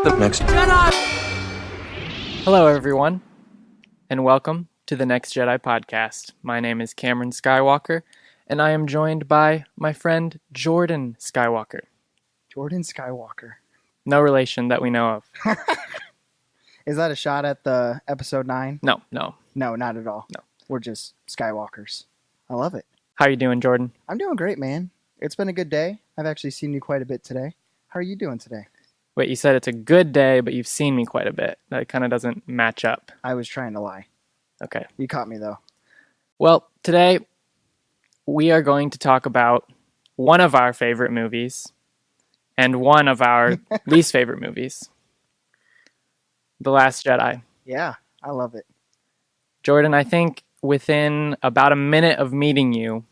The Next Jedi! Hello, everyone, and welcome to the Next Jedi Podcast. My name is Cameron Skywalker, and I am joined by my friend Jordan Skywalker. Jordan Skywalker. No relation that we know of. Is that a shot at the episode 9? No. No, not at all. No. We're just Skywalkers. I love it. How you doing, Jordan? I'm doing great, man. It's been a good day. I've actually seen you quite a bit today. How are you doing today? Wait, you said it's a good day, but you've seen me quite a bit. That kind of doesn't match up. I was trying to lie. Okay. You caught me, though. Well, today we are going to talk about one of our favorite movies and one of our least favorite movies. The Last Jedi. Yeah, I love it. Jordan, I think within about a minute of meeting you,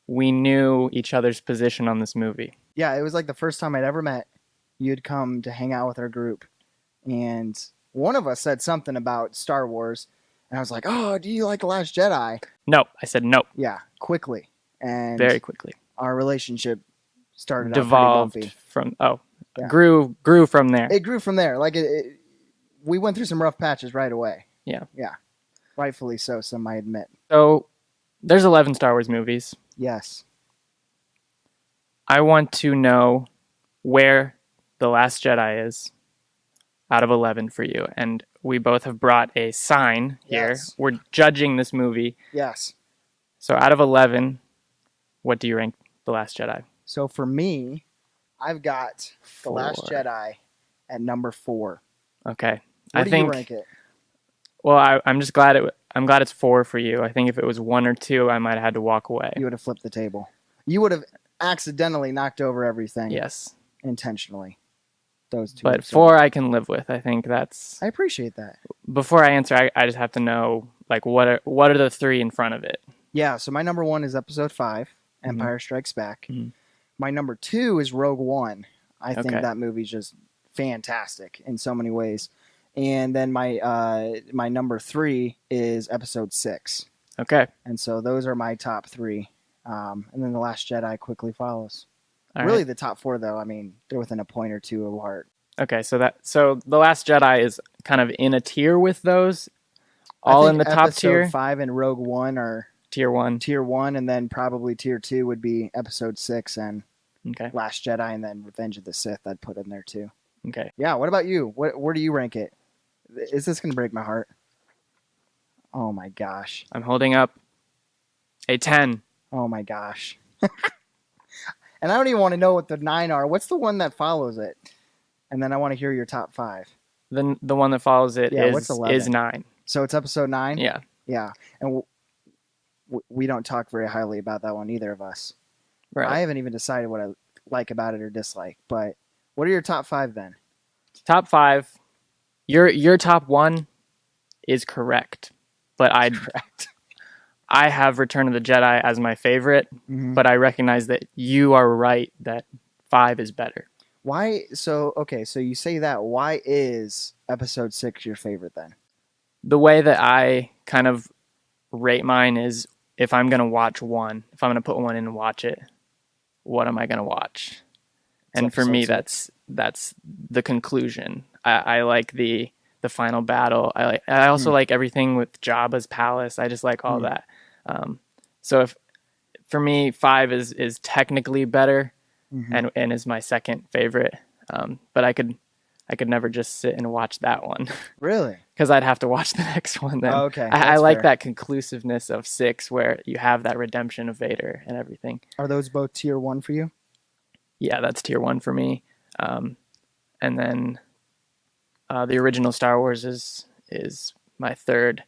we knew each other's position on this movie. Yeah, it was like the first time I'd ever met. You'd come to hang out with our group, and one of us said something about Star Wars, and I was like, "Oh, do you like The Last Jedi?" No, I said no. Yeah, quickly. And Very quickly. our relationship started Devolved out pretty from, Yeah. grew from there. It grew from there. Like we went through some rough patches right away. Yeah. Rightfully so, some might admit. So there's 11 Star Wars movies. Yes. I want to know where The Last Jedi is out of 11 for you. And we both have brought a sign here. Yes. We're judging this movie. Yes. So out of 11, what do you rank The Last Jedi? So for me, I've got The Last 4. Jedi at number 4. Okay. Where I do think, you rank it? well, I'm just glad I'm glad it's 4 for you. I think if it was 1 or 2, I might have had to walk away. You would have flipped the table. You would have accidentally knocked over everything. Yes. Intentionally. Those two. But episodes. 4 I can live with. I think that's... I appreciate that. Before I answer, I just have to know, like, what are the 3 in front of it? Yeah, so my number 1 is episode 5, Empire Strikes Back. Mhm. My number 2 is Rogue One. I think Okay. that movie's just fantastic in so many ways. And then my number 3 is episode 6. Okay. And so those are my top 3. And then The Last Jedi quickly follows. All Really, right. the top 4, though, I mean, they're within a point or two apart. Okay, so The Last Jedi is kind of in a tier with those, all I in the think top episode tier. 5 and Rogue One are Tier 1. tier 1, and then probably tier 2 would be episode 6 and Okay. Last Jedi, and then Revenge of the Sith I'd put in there, too. Okay. Yeah, what about you? Where do you rank it? Is this going to break my heart? Oh, my gosh. I'm holding up a 10. Oh, my gosh. And I don't even want to know what the 9 are. What's the one that follows it? And then I want to hear your top 5. The one that follows it Yeah, what's is 11? 9. So it's episode 9? Yeah. Yeah. And we don't talk very highly about that one, either of us. Right. I haven't even decided what I like about it or dislike. But what are your top 5 then? Top 5. Your top 1 is correct, but Correct. I have Return of the Jedi as my favorite, Mhm. but I recognize that you are right that 5 is better. Why? So, okay, so you say that. Why is episode 6 your favorite then? The way that I kind of rate mine is if I'm going to watch one, if I'm going to put one in and watch it, what am I going to watch? And for me, episode that's the conclusion. I like the final battle. I also like everything with Jabba's palace. I just like all that. So if for me, 5 is technically better and is my second favorite. But I could never just sit and watch that one Really? because I'd have to watch the next one then. Oh, okay, I that's like fair. that conclusiveness of 6 where you have that redemption of Vader and everything. Are those both tier 1 for you? Yeah, that's tier 1 for me. And then the original Star Wars is my third.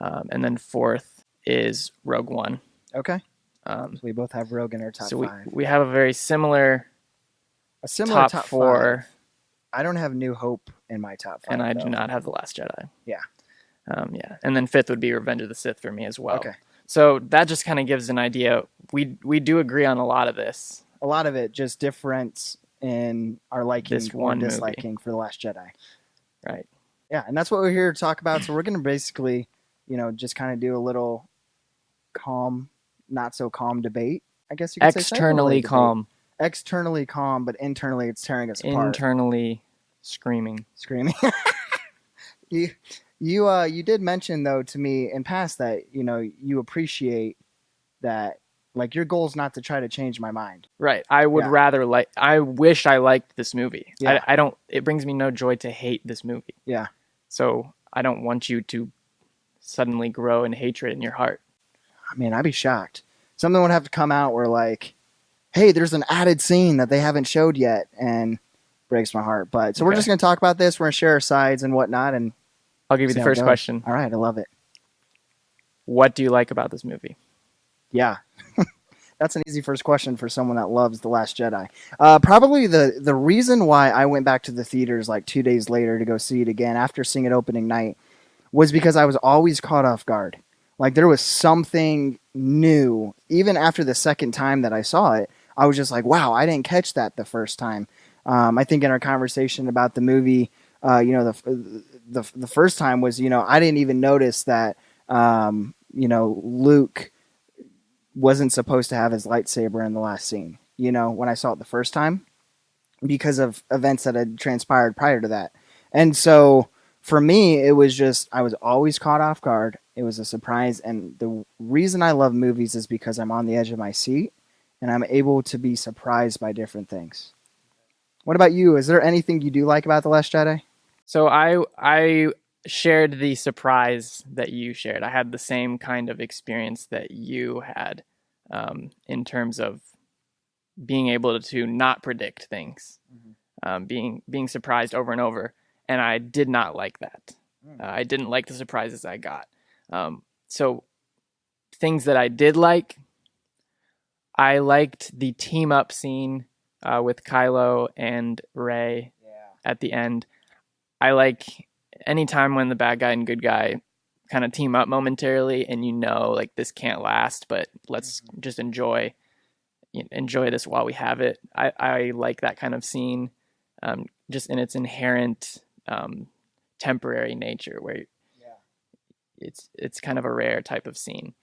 And then 4th is Rogue One. Okay. So we both have Rogue in our top So 5. we have a very similar A similar top top 4, 5. I don't have New Hope in my top 5. and I though. do not have The Last Jedi. Yeah. Yeah. And then 5th would be Revenge of the Sith for me as well. Okay. So that just kind of gives an idea. We do agree on a lot of this. A lot of it just difference in our liking This or one movie. disliking for The Last Jedi. Right. Yeah, and that's what we're here to talk about. So we're going to basically, just kind of do a little calm, not so calm debate, I guess you could say. Externally calm. Externally calm, but internally it's tearing us apart. Internally Screaming. You did mention though to me in past that you appreciate that, like, your goal is not to try to change my mind. Right. I would rather I wish I liked this movie. Yeah. I don't. It brings me no joy to hate this movie. Yeah. So I don't want you to suddenly grow in hatred in your heart. I mean, I'd be shocked. Something would have to come out where, like, hey, there's an added scene that they haven't showed yet, and breaks my heart. But so we're just going to talk about this. We're going to share our sides and whatnot, and I'll give you the first question. All right, I love it. What do you like about this movie? Yeah. That's an easy first question for someone that loves The Last Jedi. Probably the reason why I went back to the theaters like 2 days later to go see it again after seeing it opening night was because I was always caught off guard. Like, there was something new. Even after the second time that I saw it, I was just like, wow, I didn't catch that the first time. I think in our conversation about the movie, the first time was, I didn't even notice that, Luke wasn't supposed to have his lightsaber in the last scene, when I saw it the first time, because of events that had transpired prior to that. And so for me, it was just, I was always caught off guard. It was a surprise. And the reason I love movies is because I'm on the edge of my seat and I'm able to be surprised by different things. What about you? Is there anything you do like about The Last Jedi? So I shared the surprise that you shared. I had the same kind of experience that you had, in terms of being able to not predict things, being surprised over and over. And I did not like that. I didn't like the surprises I got. So things that I did like, I liked the team up scene with Kylo and Rey at the end. I like any time when the bad guy and good guy kind of team up momentarily, and like this can't last, but let's just enjoy this while we have it. I like that kind of scene, just in its inherent temporary nature, where it's kind of a rare type of scene.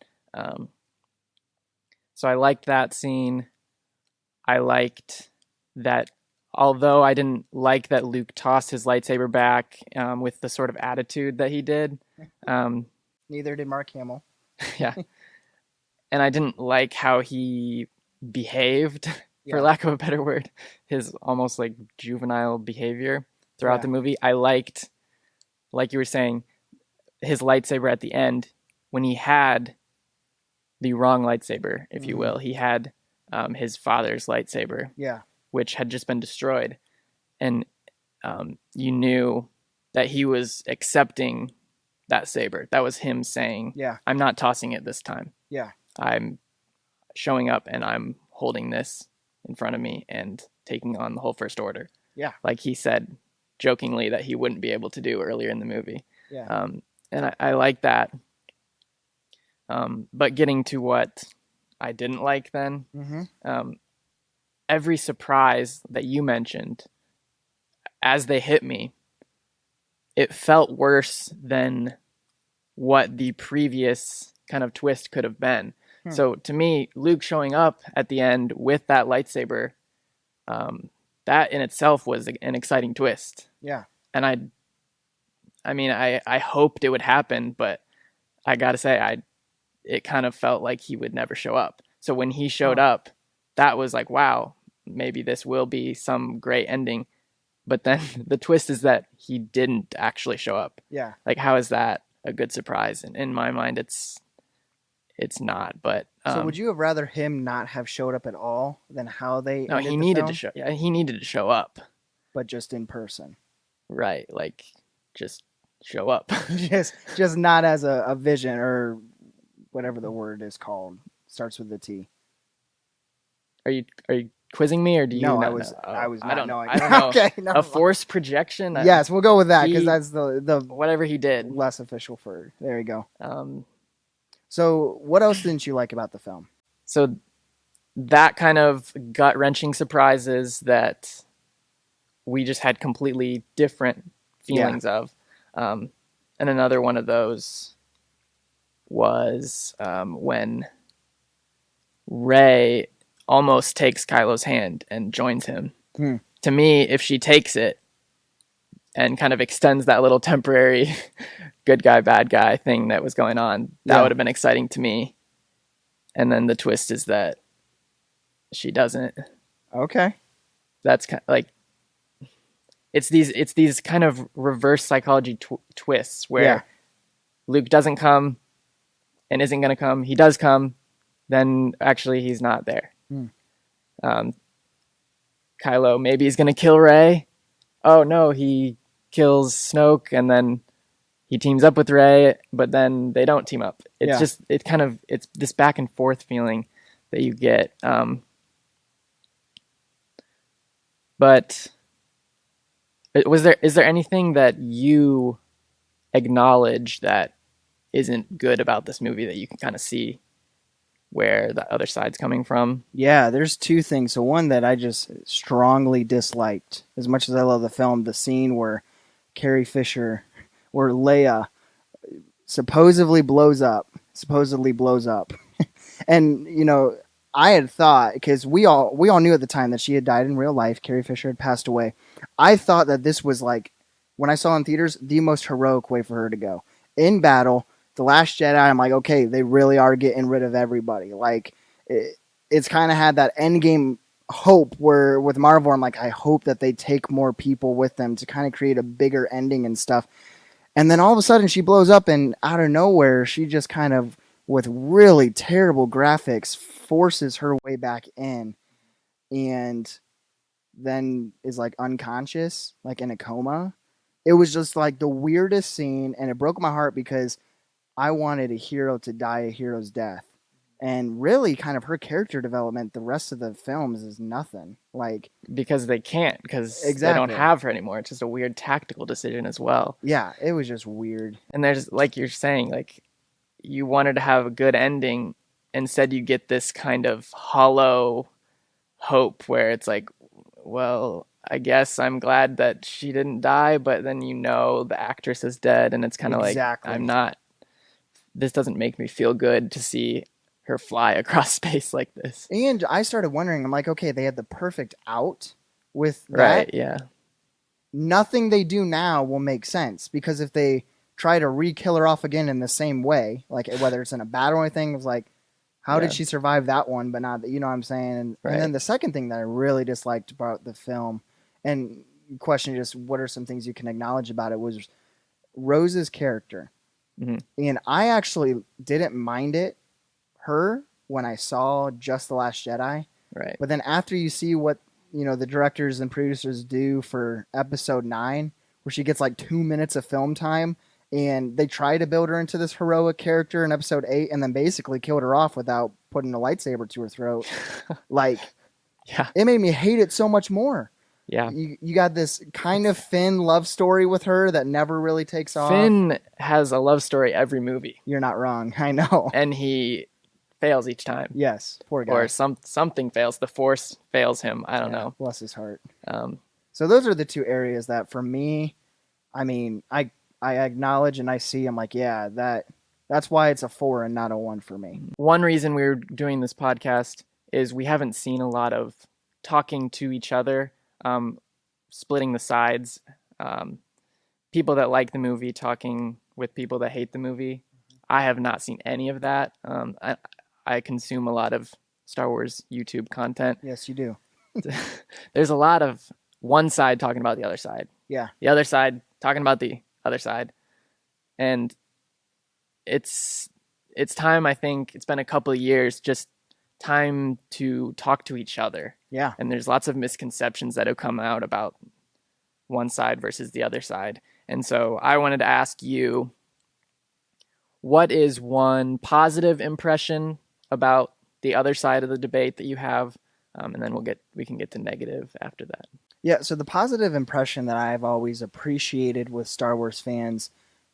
So I liked that scene. I liked that, although I didn't like that Luke tossed his lightsaber back with the sort of attitude that he did. Neither did Mark Hamill. Yeah. And I didn't like how he behaved, for lack of a better word, his almost like juvenile behavior throughout the movie. I liked, like you were saying, his lightsaber at the end, when he had the wrong lightsaber, if you will. He had his father's lightsaber, which had just been destroyed. And you knew that he was accepting that saber. That was him saying, I'm not tossing it this time. I'm showing up and I'm holding this in front of me and taking on the whole First Order. Like he said jokingly that he wouldn't be able to do earlier in the movie. And I like that. But getting to what I didn't like then, every surprise that you mentioned, as they hit me, it felt worse than what the previous kind of twist could have been. So to me, Luke showing up at the end with that lightsaber, that in itself was an exciting twist. And I hoped it would happen, but I gotta say, it kind of felt like he would never show up. So when he showed up, that was like, wow, maybe this will be some great ending. But then the twist is that he didn't actually show up. Like, how is that a good surprise? And in my mind, it's not. But so would you have rather him not have showed up at all than how they? No, he needed to show. Yeah, he needed to show up, but just in person. Right, like just show up. just not as a vision or whatever the word is called. Starts with the T. Are you quizzing me, or do you know? I was not knowing. I don't know. Okay, a force projection? Yes, we'll go with that because that's the whatever he did. Less official for. There you go. So what else didn't you like about the film? So that kind of gut-wrenching surprises that we just had completely different feelings of. And another one of those was when Rey almost takes Kylo's hand and joins him. To me, if she takes it, and kind of extends that little temporary good guy, bad guy thing that was going on. That would have been exciting to me. And then the twist is that she doesn't. Okay. That's kind of like, it's these kind of reverse psychology twists where Luke doesn't come and isn't going to come. He does come, then actually he's not there. Kylo maybe he's going to kill Rey. Oh no, he kills Snoke, and then he teams up with Rey, but then they don't team up. It's just it's this back and forth feeling that you get. But is there anything that you acknowledge that isn't good about this movie that you can kind of see where the other side's coming from? Yeah, there's two things. So one that I just strongly disliked, as much as I love the film, the scene where where Leia supposedly blows up. And, you know, I had thought, because we all knew at the time that she had died in real life, Carrie Fisher had passed away. I thought that this was, like, when I saw it in theaters, the most heroic way for her to go. In battle, The Last Jedi, I'm like, okay, they really are getting rid of everybody. Like, it's kind of had that endgame hope where with Marvel, I'm like, I hope that they take more people with them to kind of create a bigger ending and stuff. And then all of a sudden she blows up, and out of nowhere, she just kind of, with really terrible graphics, forces her way back in and then is like unconscious, like in a coma. It was just like the weirdest scene, and it broke my heart because I wanted a hero to die a hero's death. And really kind of her character development, the rest of the films is nothing. Like, because they can't, because they don't have her anymore. It's just a weird tactical decision as well. Yeah, it was just weird. And there's, like you're saying, like, you wanted to have a good ending. Instead, you get this kind of hollow hope where it's like, well, I guess I'm glad that she didn't die, but then the actress is dead, and it's kind of like, this doesn't make me feel good to see her fly across space like this. And I started wondering, I'm like, okay, they had the perfect out with that. Right, yeah. Nothing they do now will make sense, because if they try to re-kill her off again in the same way, like whether it's in a battle or anything, it's like, how did she survive that one, but not, you know what I'm saying? And then the second thing that I really disliked about the film, and question just what are some things you can acknowledge about it, was Rose's character. Mm-hmm. And I actually didn't mind her when I saw just The Last Jedi. Right. But then after you see what, the directors and producers do for episode 9, where she gets like 2 minutes of film time, and they try to build her into this heroic character in episode 8, and then basically killed her off without putting a lightsaber to her throat. Like, it made me hate it so much more. Yeah. You got this kind of Finn love story with her that never really takes off. Finn has a love story every movie. You're not wrong. I know. And he fails each time. Yes. Poor guy. Or something fails. The Force fails him. I don't know. Bless his heart. So those are the two areas that for me, I mean, I acknowledge and I see, I'm like, yeah, that's why it's a 4 and not a 1 for me. One reason we're doing this podcast is we haven't seen a lot of talking to each other, splitting the sides, people that like the movie talking with people that hate the movie. I have not seen any of that. I consume a lot of Star Wars YouTube content. Yes, you do. There's a lot of one side talking about the other side. Yeah. The other side talking about the other side. And it's time, I think, it's been a couple of years, just time to talk to each other. Yeah. And there's lots of misconceptions that have come out about one side versus the other side. And so I wanted to ask you, what is one positive impression about the other side of the debate that you have? And then we can get to negative after that. Yeah, so the positive impression that I've always appreciated with Star Wars fans,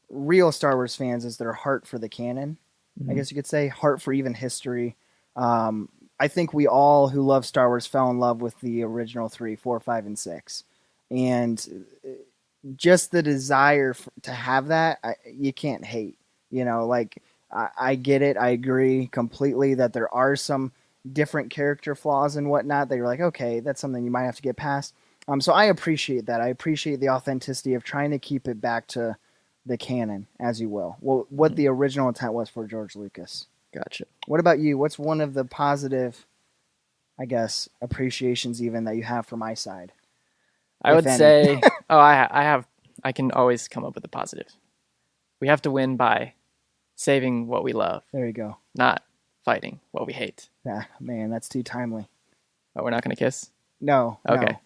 real Star Wars fans, is their heart for the canon. Mm-hmm. I guess you could say heart for even history. I think we all who love Star Wars fell in love with the original 3, 4, 5, and 6. And just the desire to have that, you can't hate. I get it. I agree completely that there are some different character flaws and whatnot that you're like, okay, that's something you might have to get past. So I appreciate that. I appreciate the authenticity of trying to keep it back to the canon, as you will. Well, what the original intent was for George Lucas. Gotcha. What about you? What's one of the positive, I guess, appreciations even that you have for my side? I would say, I can always come up with a positive. We have to win by saving what we love. There you go. Not fighting what we hate. Yeah, man, that's too timely. Oh, we're not going to kiss? No. Okay. No.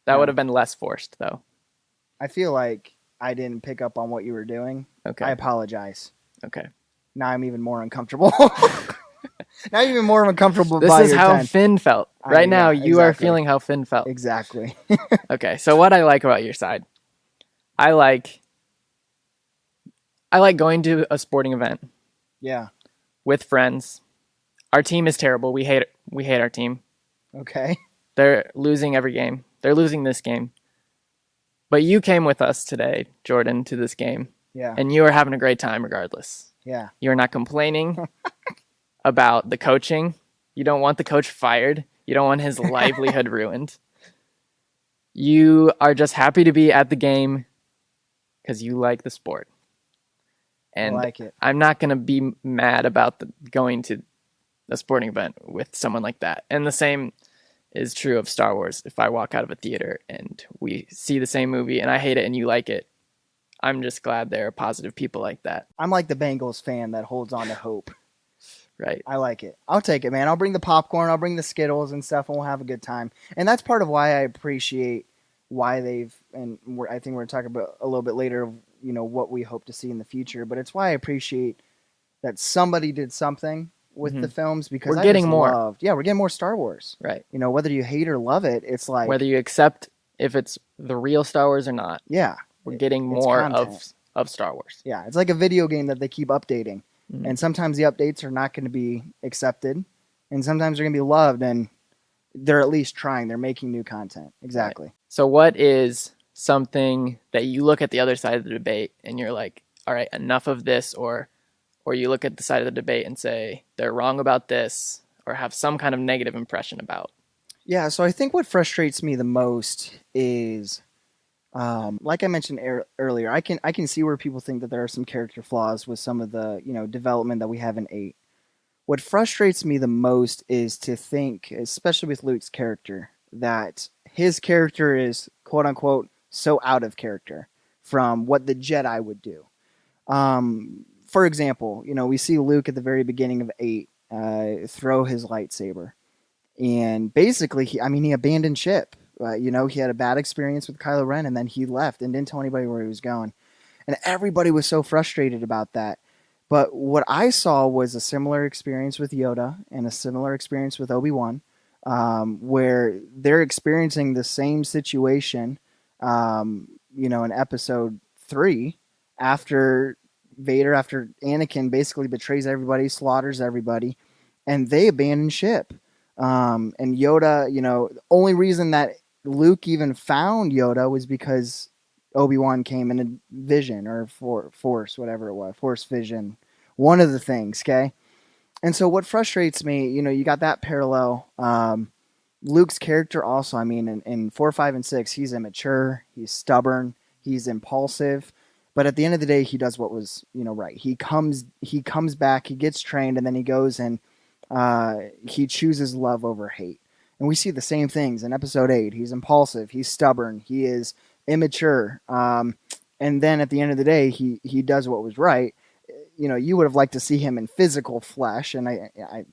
That would have been less forced, though. I feel like I didn't pick up on what you were doing. Okay. I apologize. Okay. Now I'm even more uncomfortable. Now I'm even more uncomfortable. This is how Finn felt. Right now, you are feeling how Finn felt. Exactly. Okay, so what I like about your side, I like going to a sporting event. Yeah. With friends. Our team is terrible. We hate our team. Okay. They're losing every game. They're losing this game. But you came with us today, Jordan, to this game. Yeah. And you are having a great time regardless. Yeah. You're not complaining about the coaching. You don't want the coach fired. You don't want his livelihood ruined. You are just happy to be at the game because you like the sport. And I like it. I'm not going to be mad about going to a sporting event with someone like that. And the same is true of Star Wars. If I walk out of a theater and we see the same movie and I hate it and you like it, I'm just glad there are positive people like that. I'm like the Bengals fan that holds on to hope. Right. I like it. I'll take it, man. I'll bring the popcorn. I'll bring the Skittles and stuff, and we'll have a good time. And that's part of why I appreciate why they've, and I think we're going to talk about a little bit later of, what we hope to see in the future. But it's why I appreciate that somebody did something with the films, because we're getting more. We're getting more Star Wars. Right. Whether you hate or love it, it's like whether you accept if it's the real Star Wars or not. Yeah. We're getting more of Star Wars. Yeah, it's like a video game that they keep updating. Mm-hmm. And sometimes the updates are not going to be accepted, and sometimes they're going to be loved, and they're at least trying. They're making new content. Exactly. Right. So what is something that you look at the other side of the debate and you're like, all right, enough of this, or you look at the side of the debate and say they're wrong about this, or have some kind of negative impression about? Yeah, so I think what frustrates me the most is, like I mentioned earlier, I can see where people think that there are some character flaws with some of the development that we have in 8. What frustrates me the most is to think, especially with Luke's character, that his character is quote unquote so out of character from what the Jedi would do. For example, we see Luke at the very beginning of 8 throw his lightsaber, and basically he abandoned ship. He had a bad experience with Kylo Ren, and then he left and didn't tell anybody where he was going. And everybody was so frustrated about that. But what I saw was a similar experience with Yoda and a similar experience with Obi-Wan, where they're experiencing the same situation, in episode 3, after Anakin basically betrays everybody, slaughters everybody, and they abandon ship. And Yoda, the only reason that Luke even found Yoda was because Obi-Wan came in a vision, or force, whatever it was, force vision, one of the things, okay? And so what frustrates me, you got that parallel. Luke's character also, in 4, 5, and 6, he's immature, he's stubborn, he's impulsive, but at the end of the day, he does what was, right. He comes back, he gets trained, and then he goes and he chooses love over hate. And we see the same things in episode 8. He's impulsive, he's stubborn, he is immature. And then at the end of the day, he does what was right. You would have liked to see him in physical flesh, and I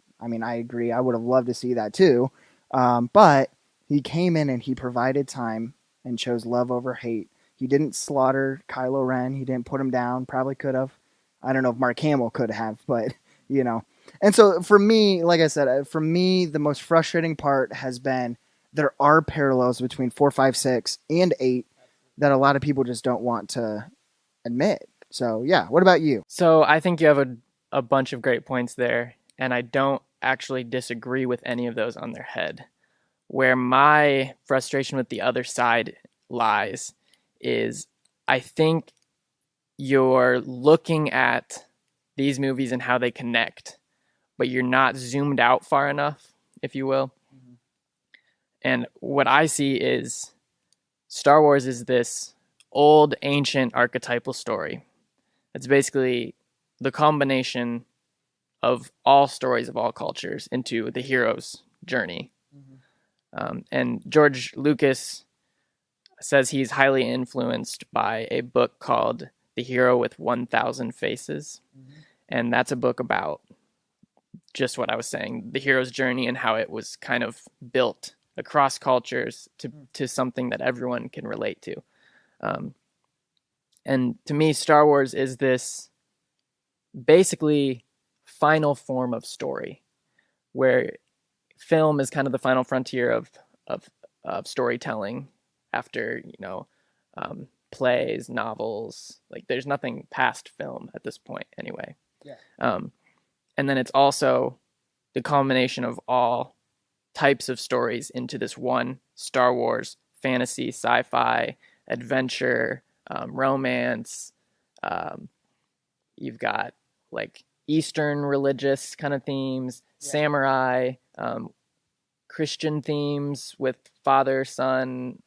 agree. I would have loved to see that too. But he came in and he provided time and chose love over hate. He didn't slaughter Kylo Ren. He didn't put him down. Probably could have. I don't know if Mark Hamill could have, but And so for me, like I said, the most frustrating part has been there are parallels between 4, 5, 6, and 8 that a lot of people just don't want to admit. So yeah, what about you? So I think you have a bunch of great points there, and I don't actually disagree with any of those on their head. Where my frustration with the other side lies is I think you're looking at these movies and how they connect, but you're not zoomed out far enough, if you will. Mm-hmm. And what I see is Star Wars is this old, ancient, archetypal story. It's basically the combination of all stories of all cultures into the hero's journey. And George Lucas says he's highly influenced by a book called The Hero with 1,000 Faces. And that's a book about just what I was saying, the hero's journey and how it was kind of built across cultures to something that everyone can relate to. And to me, Star Wars is this basically final form of story, where film is kind of the final frontier of storytelling after, plays, novels. Like, there's nothing past film at this point anyway. Yeah. And then it's also the culmination of all types of stories into this one Star Wars fantasy, sci-fi, adventure, romance. You've got like Eastern religious kind of themes, samurai, Christian themes with Father, Son,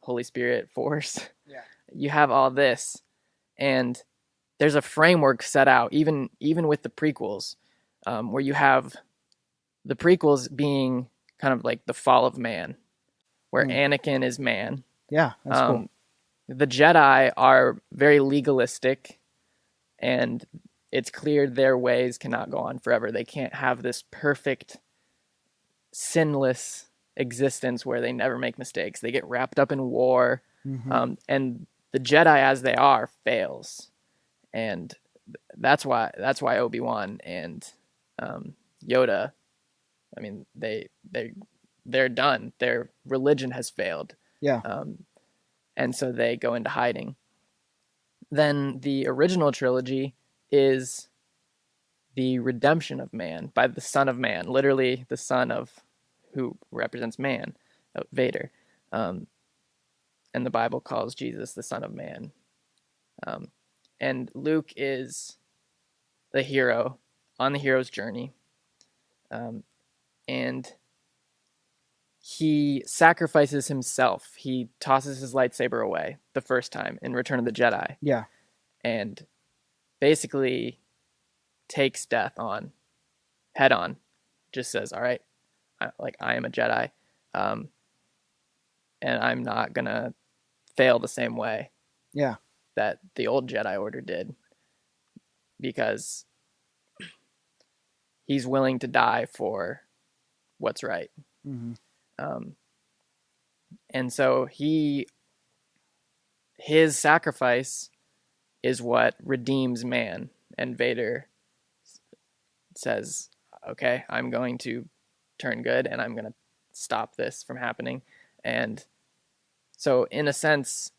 Holy Spirit, Force. Yeah. You have all this, and there's a framework set out, even with the prequels, where you have the prequels being kind of like the fall of man, where Anakin is man. Yeah, that's cool. The Jedi are very legalistic, and it's clear their ways cannot go on forever. They can't have this perfect, sinless existence where they never make mistakes. They get wrapped up in war, and the Jedi, as they are, fails, and that's why Obi-Wan and Yoda, I mean, they're done. Their religion has failed. Yeah. And so they go into hiding. Then the original trilogy is the redemption of man by the Son of Man, literally the son of who represents man, Vader. And the Bible calls Jesus the Son of Man. And Luke is the hero on the hero's journey. And he sacrifices himself. He tosses his lightsaber away the first time in Return of the Jedi. Yeah. And basically takes death on head on. Just says, all right, I am a Jedi. And I'm not going to fail the same way that the old Jedi Order did. Because he's willing to die for what's right. And so his sacrifice is what redeems man. And Vader says, okay, I'm going to turn good and I'm going to stop this from happening. And so in a sense,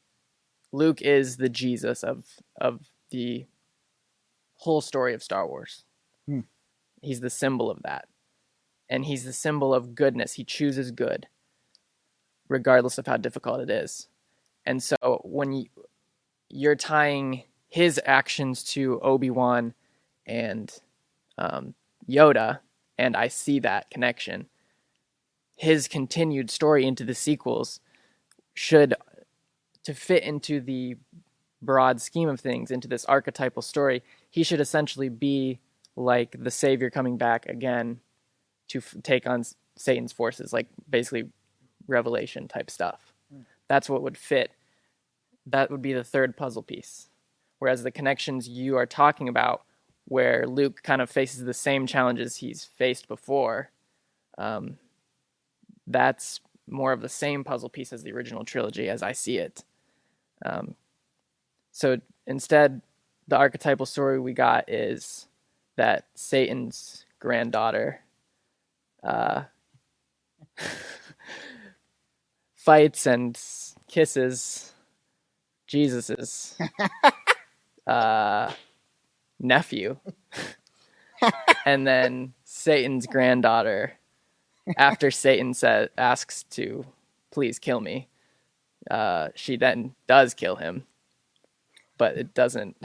Luke is the Jesus of the whole story of Star Wars. He's the symbol of that. And he's the symbol of goodness. He chooses good, regardless of how difficult it is. And so when you're tying his actions to Obi-Wan and Yoda, and I see that connection, his continued story into the sequels should, to fit into the broad scheme of things, into this archetypal story, he should essentially be like the Savior coming back again to take on Satan's forces, like basically Revelation type stuff. That's what would fit. That would be the third puzzle piece. Whereas the connections you are talking about, where Luke kind of faces the same challenges he's faced before, that's more of the same puzzle piece as the original trilogy as I see it. So instead, the archetypal story we got is that Satan's granddaughter fights and kisses Jesus's nephew. And then Satan's granddaughter, after Satan asks to please kill me, she then does kill him, but it doesn't.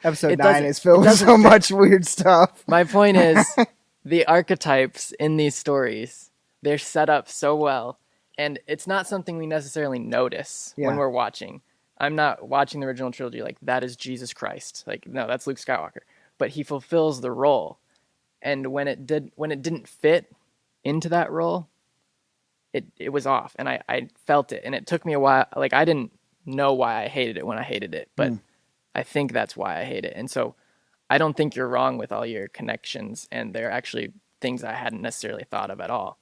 Episode 9 is filled with so much weird stuff. My point is, the archetypes in these stories, they're set up so well, And it's not something we necessarily notice when we're watching. I'm not watching the original trilogy like, that is Jesus Christ. Like, no, that's Luke Skywalker. But he fulfills the role. And when it didn't fit into that role, it was off. And I felt it. And it took me a while. Like, I didn't know why I hated it when I hated it. But I think that's why I hate it. And so I don't think you're wrong with all your connections. And they're actually things I hadn't necessarily thought of at all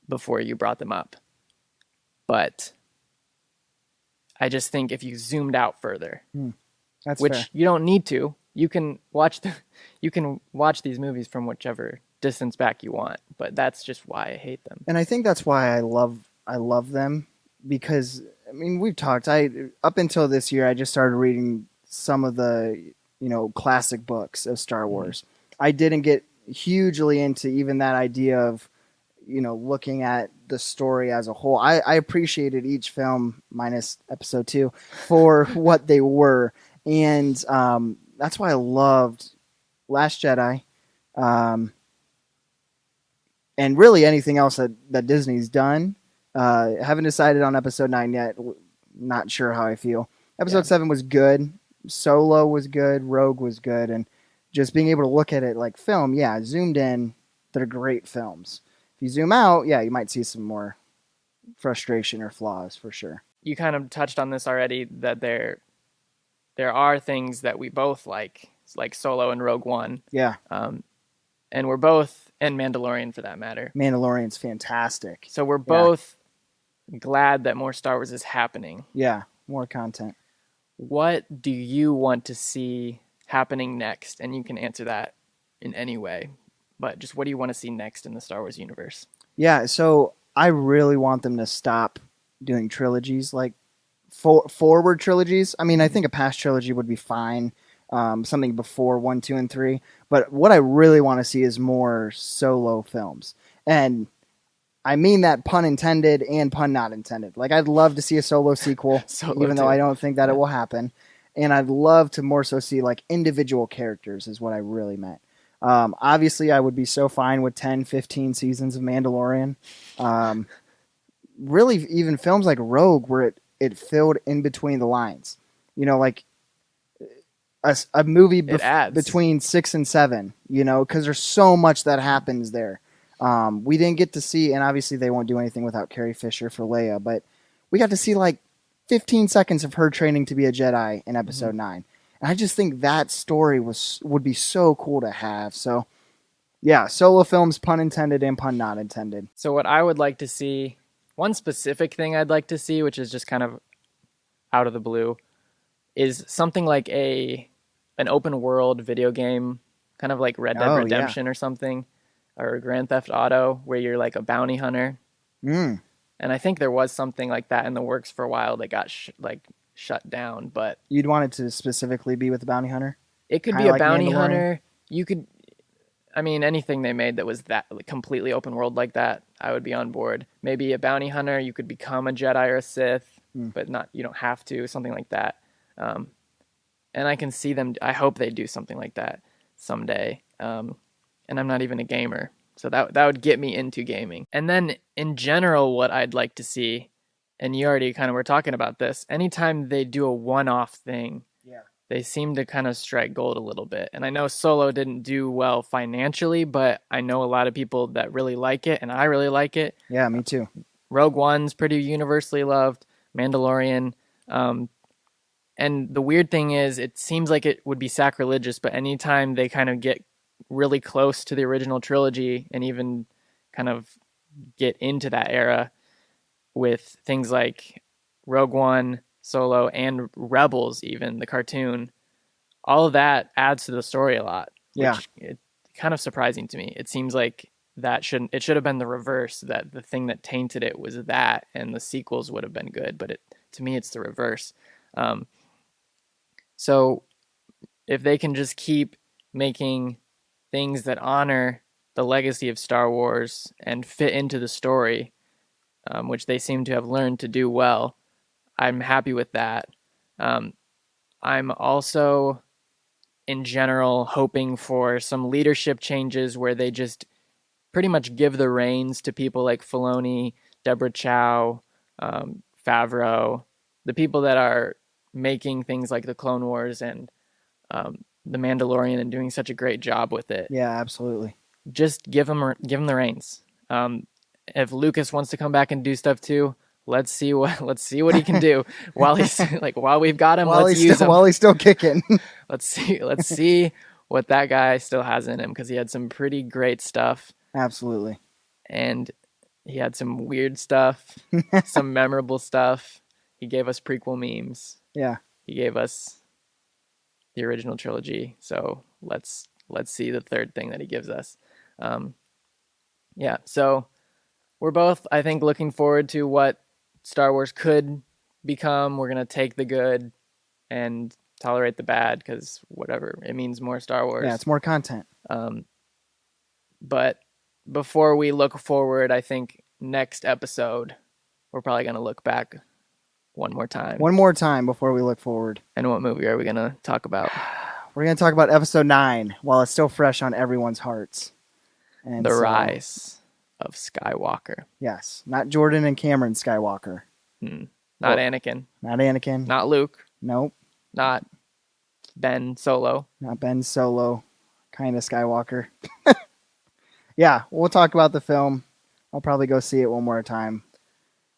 before you brought them up. But I just think if you zoomed out further, That's which fair. you don't need to, you can watch these movies from whichever distance back you want. But that's just why I hate them. And I think that's why I love them, because I mean, we've talked. Up until this year, I just started reading some of the classic books of Star Wars. I didn't get hugely into even that idea of looking at the story as a whole. I appreciated each film, minus episode 2, for what they were. And that's why I loved Last Jedi. And really anything else that Disney's done. Haven't decided on episode 9 yet. Not sure how I feel. Episode 7 was good. Solo was good. Rogue was good. And just being able to look at it like film, zoomed in, they're great films. If you zoom out, you might see some more frustration or flaws for sure. You kind of touched on this already, that there are things that we both like Solo and Rogue One. Yeah. And we're both, and Mandalorian for that matter. Mandalorian's fantastic. So we're both glad that more Star Wars is happening. Yeah, more content. What do you want to see happening next? And you can answer that in any way. But just what do you want to see next in the Star Wars universe? Yeah, so I really want them to stop doing trilogies, like forward trilogies. I mean, I think a past trilogy would be fine, something before 1, 2, and 3. But what I really want to see is more solo films. And I mean that pun intended and pun not intended. Like, I'd love to see a solo sequel, even though I don't think that it will happen. And I'd love to more so see like individual characters is what I really meant. Obviously, I would be so fine with 10, 15 seasons of Mandalorian. Really, even films like Rogue, where it filled in between the lines. Like a movie between 6 and 7, because there's so much that happens there. We didn't get to see, and obviously they won't do anything without Carrie Fisher for Leia, but we got to see like 15 seconds of her training to be a Jedi in episode 9. And I just think that story would be so cool to have. So, yeah, solo films, pun intended and pun not intended. So what I would like to see, one specific thing I'd like to see, which is just kind of out of the blue, is something like an open world video game, kind of like Red Dead Redemption or something, or Grand Theft Auto, where you're like a bounty hunter. And I think there was something like that in the works for a while that got shut down. But you'd want it to specifically be with the bounty hunter? It could be a bounty hunter. You could, I mean, anything they made that was that completely open world like that, I would be on board. Maybe a bounty hunter, you could become a Jedi or a Sith, but you don't have to, something like that. And I can see them, I hope they do something like that someday. And I'm not even a gamer, so that would get me into gaming. And then in general, what I'd like to see, and you already kind of were talking about this, anytime they do a one-off thing, they seem to kind of strike gold a little bit. And I know Solo didn't do well financially, but I know a lot of people that really like it, and I really like it. Yeah, me too. Rogue One's pretty universally loved. Mandalorian. And the weird thing is, it seems like it would be sacrilegious, but anytime they kind of get really close to the original trilogy and even kind of get into that era with things like Rogue One, Solo, and Rebels, even the cartoon, all of that adds to the story a lot. Which it's kind of surprising to me. It seems like it should have been the reverse, that the thing that tainted it was that, and the sequels would have been good. But to me, it's the reverse. So if they can just keep making things that honor the legacy of Star Wars and fit into the story, which they seem to have learned to do well, I'm happy with that. I'm also, in general, hoping for some leadership changes where they just pretty much give the reins to people like Filoni Deborah Chow, Favreau, the people that are making things like the Clone Wars and the Mandalorian and doing such a great job with it. Yeah, absolutely. Just give him the reins. If Lucas wants to come back and do stuff too, let's see what he can do while we've got him. Let's use him while he's still kicking. Let's see what that guy still has in him, because he had some pretty great stuff. Absolutely. And he had some weird stuff, some memorable stuff. He gave us prequel memes. Yeah. He gave us the original trilogy. So let's see the third thing that he gives us. So we're both, I think, looking forward to what Star Wars could become. We're going to take the good and tolerate the bad, because whatever, it means more Star Wars. Yeah, it's more content. But before we look forward, I think next episode, we're probably going to look back one more time before we look forward. And what movie are we going to talk about? We're going to talk about episode 9 while it's still fresh on everyone's hearts. And The Rise of Skywalker. Yes. Not Jordan and Cameron Skywalker. Not Anakin. Not Anakin. Not Luke. Nope. Not Ben Solo. Not Ben Solo. Kind of Skywalker. Yeah, we'll talk about the film. I'll probably go see it one more time.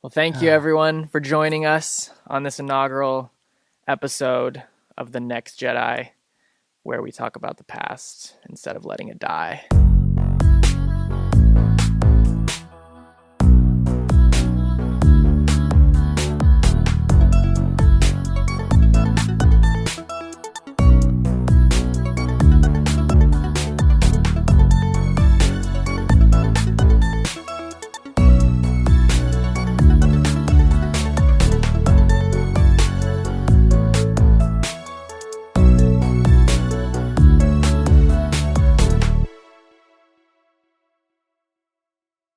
Well, thank you everyone for joining us on this inaugural episode of The Next Jedi, where we talk about the past instead of letting it die.